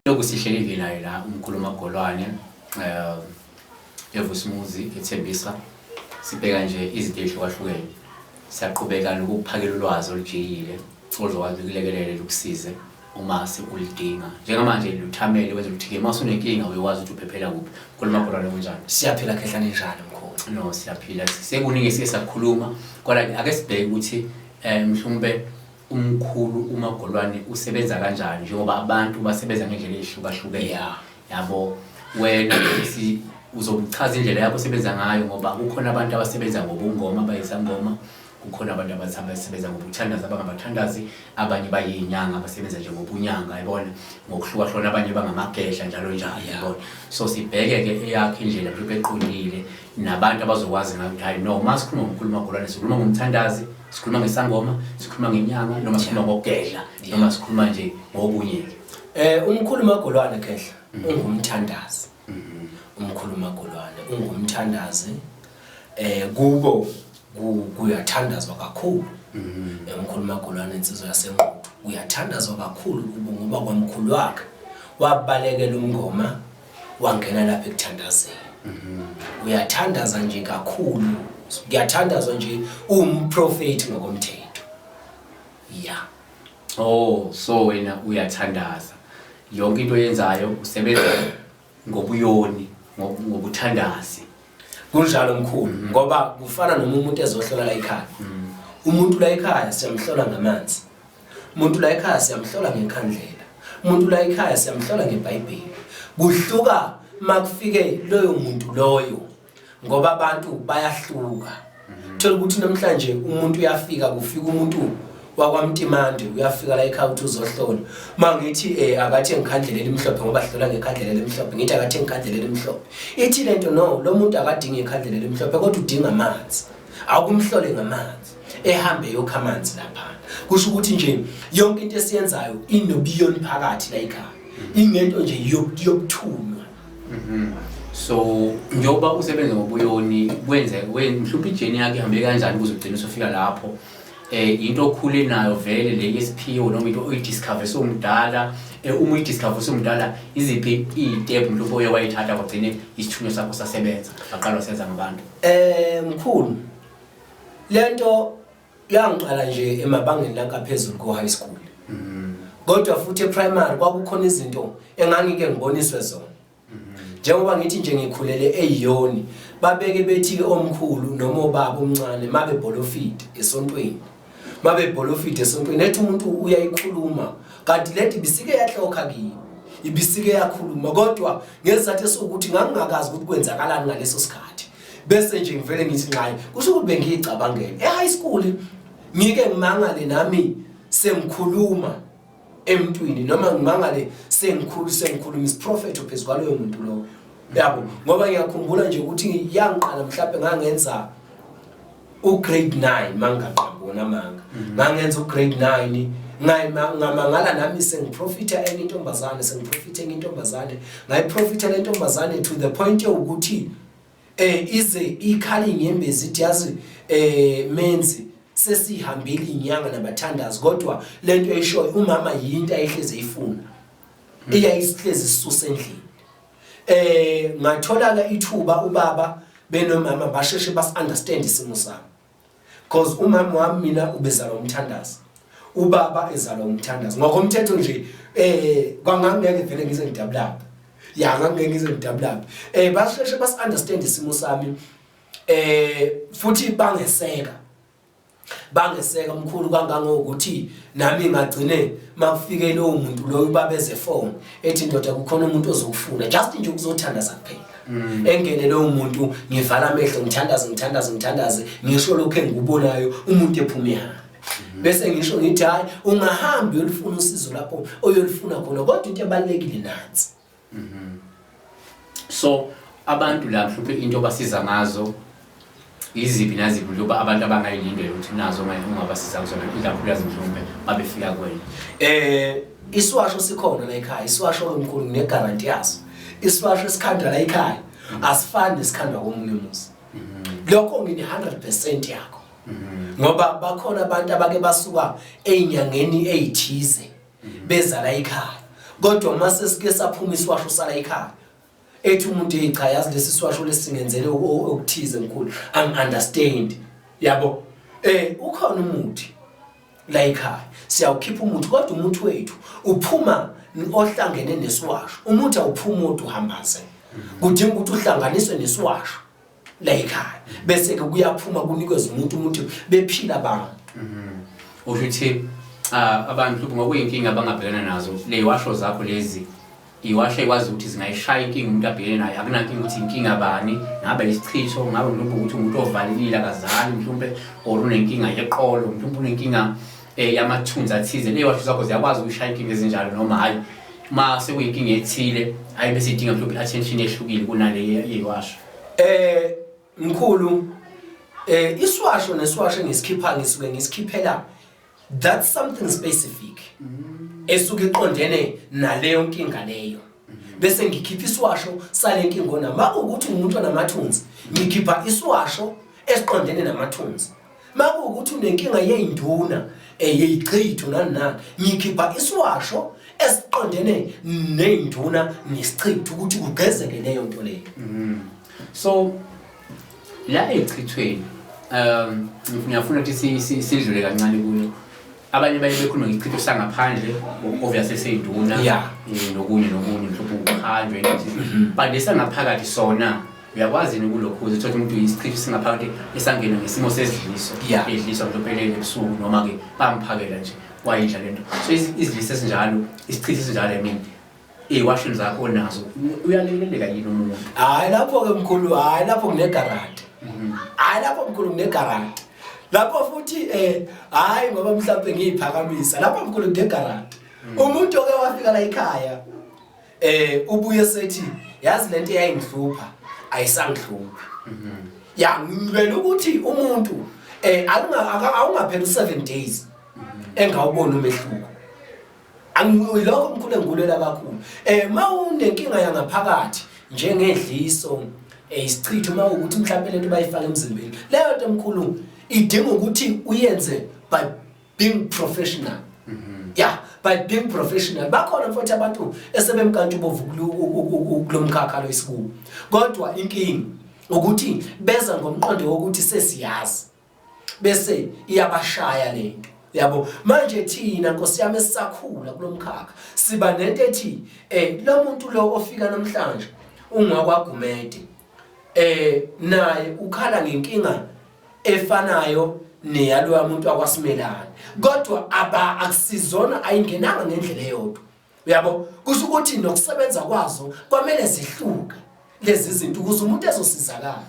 Lokusihlelile naye la Umkhulu Magolwane evusimuzi ethembisa sibheka nje izinto ezihlukahlukene siyaqhubeka nokuphakela ulwazi olujiyile ozokwazi ukulekelela ukusize uma sekulidinga njengamanje luthamele wenza ukuthi mase unenkinga uyawazi ukuthi uphephela kuphi Umkhulu Magolwane kunjani siyaphila khehlane njalo Mkhulu no siyaphila sekuningi sisakhuluma kodwa ake sibheke ukuthi mhlawumbe Umkhulu uMagolwane usebenza kanjani njengoba abantu basebenza ngendlela ehlukahlukene yabo wena uzochaza indlela yakho osebenza ngayo ngoba kukhona abantu abasebenza ngobungoma bayizangoma kukhona abantu abasebenza ngobuthandazi abangabathandazi abanye bayinyanga abasebenza nje ngobunyanga yabona ngokuhlukahlukana abanye bangamagedla njalo yabona so sibheke ke eyakhe indlela mhlawumbe eqondile nabantu abazokwazi ngathi hayi no masikhuluma ngoMkhulu Magolwane sikhuluma ngomthandazi sikhuluma ngesangoma sikhuluma ngenyanga noma sikhuluma ngokugedla noma sikhuluma nje ngobunye Umkhulu Magolwane khehla ungumthandazi Umkhulu Magolwane ungumthandazi kubo kuyathandazwa kakhulu Umkhulu Magolwane insizwa yasenquthu uyathandazwa kakhulu kubo ngoba kwamkhulu wakhe wabalekela umngoma wangena lapha ekuthandazeni uyathandaza nje kakhulu kuyathandazwa nje umprofeti ngokomthetho so wena uyathandaza yonke into oyenzayo usebenza ngobuyoni ngobuthandazi kunjalo Mkhulu ngoba kufana noma umuntu ezohlola la ekhaya umuntu la ekhaya siyamhlola ngamanzi umuntu la ekhaya siyamhlola ngekhandlela umuntu la ekhaya siyamhlola ngeBhayibheli kuhluka makufike loyo muntu loyo ngoba abantu bayahluka thola ukuthi namhlanje umuntu uyafika kufika umuntu wakwamtimande uyafika la ekhaya uthi uzohlola mangithi akathi ngikhandlela elimhlophe ngoba hlola ngekhandlela elimhlophe ngithi akathi ngikhandlela elimhlophe ithi lento no lo muntu akadinga ikhandlela elimhlophe kodwa udinga amanzi akumhlole ngamanzi ehambe yokha amanzi lapha kusho ukuthi nje yonke into esiyenzayo inobiyoni phakathi la ekhaya ingento nje yokuthunywa so njoba usebenza ngobuyoni mhlawumbe ijeni yakhe ihambe kanjani ukuze ugcine usofika lapho into okhule nayo vele le yesiphiwo noma into oyidiscover somdala uma uyidiscover somdala iziphi izitep mhlawumbe oye wayithatha kwagcine isithunywa sakho sasebenza aqala senza ngabantu Mkhulu lento yangiqala nje emabangeni langaphezulu ko high school kodwa futhi eprimary kwakukhona izinto engangike ngiboniswe zona njengoba ngithi nje ngikhulele eyiyoni babeke bethi ke omkhulu noma obaba omncane mabe bolofide esontweni ethi umuntu uyayikhuluma kanti lethi bisike yahloka kimi ibisike yakhuluma kodwa ngezathu esokuthi ngangingakazi ukuthi kwenzakalani ngaleso sikhathi bese nje ngivele ngithi nqayi kusho ukuthi bengiyicabangela high school ngike ngimangale nami sengikhuluma emntwini noma ngimangale sengikhuluma isiprofeto phezulu kwaloyo muntu lo yabo ngoba ngiyakhumbula nje ukuthi yangiqala mhlawumbe ngangenza ugrade 9 mangaqambona manga ngangenza ugrade 9 ngamangala nami sengiprofita entombazane sengiprofita ngintombazane ngayiprofita lentombazane to the point ukuthi ize ikhali inyembezi ithi yazi menzi sesihambile inyanga nabathandazi kodwa lento eyishoyo umama yinto ayihleze ifuna iyayisihleze isisusa endlini ngathola ithuba ubaba benomama basheshe bas-understand isimo sami because umama wami mina ubezalwa umthandazi ubaba ezalwa umthandazi ngokomthetho nje kwangangeke vele ngize ngidabulapha ngangeke ngize ngidabulapha basheshe bas-understand isimo sami futhi bangeseka Mkhulu kangangokuthi nami ngagcine makufike lo muntu lo ubabeze phone ethi ndoda kukhona umuntu ozokufuna just nje ukuzothandaza kuphela engene lo muntu ngivala amehlo ngithandaze ngisho lokho engikubonayo umuntu ephuma ehambe bese ngisho ngithi hayi ungahambi uyolifuna usizo lapho oyolifuna khona kodwa into ebalekile nansi so abantu la mhlawumbe into basiza ngazo iziphi naziphi loba abantu abangayilindele ukuthi nazo ungabasiza kuzona ikakhulukazi mhlawumbe babefika kwena iswasho sikhona la ekhaya iswasho Mkhulu nginegaranti yaso iswasho esikhandwa la ekhaya asifani nesikhandwa komunye umuzi lokho ngini 100% yakho ngoba bakhona abantu abake basuka einyangeni ezithize beza la ekhaya kodwa mase sike saphuma iswasho sala ekhaya ethi umuntu echa yazi lesi swasho lesingenzele okuthize Mkhulu understand yabo ukhona umuthi la ekhaya siyawukhipha umuthi kodwa umuthi wethu uphuma ohlangene neswasho umuthi awuphuma umuntu uhambaze kudinga ukuthi uhlanganiswe neswasho la ekhaya bese ke kuyaphuma kunikeza umuntu bephila abantu ukuthi abantu ngokuyinkinga abangabhekana nazo le washo zakho lezi iwasho ekwazi ukuthi zingayishaya inkinga umuntu abhekene nayo akunankinga ukuthi inkinga bani ngabe isichitho ngabe mhlawumbe ukuthi umuntu ovalekile akazali mhlawumbe or unenkinga yeqolo mhlawumbe unenkinga yamathunzi athize le washo zakho ziyakwazi ukushaya inkinga ezinjalo noma hayi ma sekuyinkinga ethile hayi bese idinga mhlawumbe attention ehlukile kunale yewasho Mkhulu iswasho neswasho ngisikhipha ngisuke ngisikhiphela that's something specific esuke iqondene naleyo nkinga leyo bese ngikhipha iswasho sale nkinga noma ukuthi umuntu onamathunzi ngikhipha iswasho esiqondene namathunzi maku ukuthi unenkinga yeinduna yeyichitho nani ngikhipha iswasho esiqondene neinduna nesichitho ukuthi kugezeke leyo nto leyo so la echithweni ngiyafuna ukuthi sidlule kancane kuyo abanye baye bekhuluma ngechitho sangaphandle obviously seyiduna nokunye mhlawumbe ukhanjwe but lesangaphakathi sona uyakwazi kulokho ukuthi umuntu isichitho singaphakathi esangena ngesimo sesidliso edliswa mhlawumbe ebusuku noma ke bamphakela nje wayidla lento so izidliso esinjalo isichitho esinjalo iwashini zakho nazo uyaleleleka yini umuntu hayi lapho ke Mkhulu hayi lapho kunegaranti hayi lapho Mkhulu kunegaranti lapho futhi hayi ngoba mhlawumbe ngiyiphakamisa lapho Mkhulu kunegaranti umuntu oke wafika la ekhaya ubuye sethi yazi lento eyayingihlupha ayisangihluphi ya ngibela ukuthi umuntu awungaphela u7 days engawubona umehluko angilokho Mkhulu engigulela kakhulu mawunenkinga yangaphakathi njengedliso isichitho mawukuthi mhlawumbe lento bayifaka emzimbeni leyo nto Mkhulu idinga ukuthi uyenze by being professional by being professional bakhona futhi abantu esebemkantsha ubovu kulomkhakha lo isikubo kodwa inkinga ukuthi beza ngomqondo wokuthi sesiyazi bese iyabashaya lento yabo manje thina Nkosi yami esisakhula kulomkhakha siba nento ethi lo muntu lo ofika namhlanje ungakwagumede naye ukhala ngenkinga efanayo neyalo yamuntu akwasimelana kodwa akusizona ayingenanga ngendlela eyodwa uyabo kusho ukuthi nokusebenza kwazo kwamele zihluke lezi zinto ukuze umuntu ezosizakala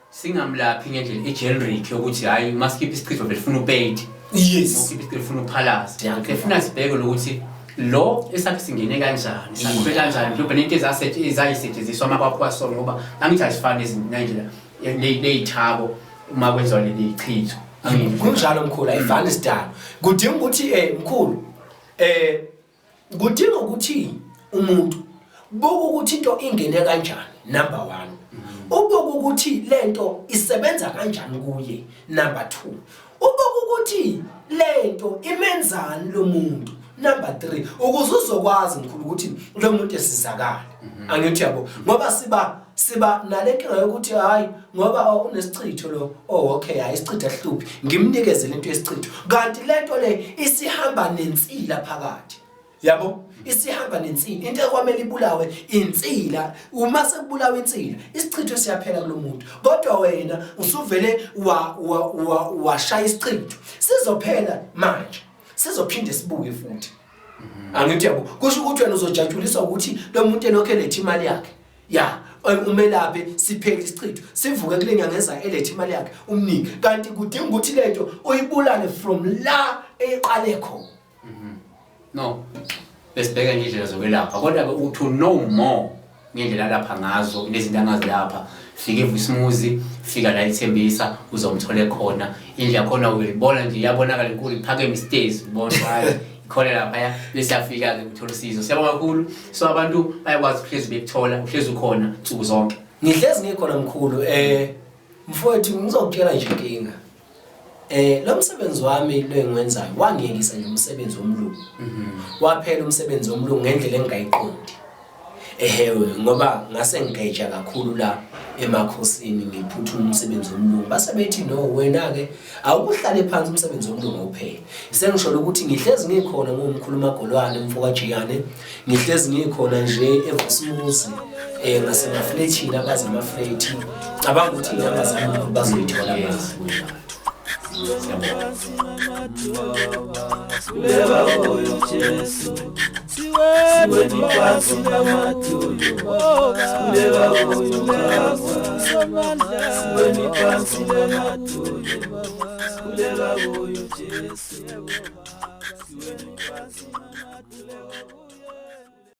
singamlaphi ngendlela egeneric yokuthi hayi maskip isichitho befuna upaid yes ukhipha ifuna uphalaza ngifuna sibheke ukuthi lo esakhe singene kanjani sakhe kanjani mhlawumbe nento ezayisetshenziswa amakwakwaso ngoba angithi asifane izindlela leyithabo uma kwenziwa lelichitho kunjalo Mkhulu ayifani sidalo kudinga ukuthi Mkhulu kudinga ukuthi umuntu buka ukuthi into ingene kanjani number 1 ubuka ukuthi lento isebenza kanjani kuye number 2 ubuka ukuthi lento imenzani lo muntu number 3 ukuze uzokwazi Mkhulu ukuthi lo muntu esizakala angithi yabo ngoba siba nalenkinga yokuthi hayi ngoba unesichitho lo okay hayi isichitho ehluphi ngimnikeze lento yesichitho kanti lento le isihamba nensila phakathi yabo isihamba nensila into ekwamele ibulawe insila uma sekubulawa insila isichitho siyaphela kulomuntu kodwa wena usuvele washaya isichitho sizophela manje sizophinde sibuke futhi angithi yabo kusho ukuthi wena uzojatshuliswa ukuthi lo muntu enokho elethe imali yakhe umelaphe sipheke isichitho sivuke kule nyanga eza elethe imali yakhe umnike kanti kudinga ukuthi lento uyibulale from la eqale khona no besibheka indlela zokwelapha kodwa to know more ngendlela lapha ngazo lezinto angazilapha fika eVismuzi fika la ithembisa uzomthole khona indlela khona uyibona nje iyabonakala inkulu iphakeme stairs ubona hayi khona lapha bese afika ke uthola usizo siyabonga kakhulu so abantu bayakwazi uhlezi bekuthola uhlezi ukhona nsuku zonke ngihlezi ngikhona Mkhulu Mfowethu ngizokutshela nje inkinga. Lo msebenzi wami lo engiwenzayo wangiyekisa nje umsebenzi womlungu. Waphela umsebenzi womlungu ngendlela engayiqondi. Ngoba ngase ngigeja kakhulu la emakhosini ngiphuthuma umsebenzi womlungu. Base bethi no wena ke awukuhlale phansi umsebenzi womlungu awuphele. Sengisho ukuthi ngihlezi ngikhona ngomkhulu Magolwane mfoka Jiyane. Ngihlezi ngikhona nje eVusumuzi ngasemafletini abaza amafleti. Cabanga ukuthi ingaba zami bazoyithola manje. Kuleba oyo Jesu siwe nipasi na matuyo kuleba oyo Baba siwe nipasi na matuyo kuleba oyo Jesu siwe nipasi na matuyo.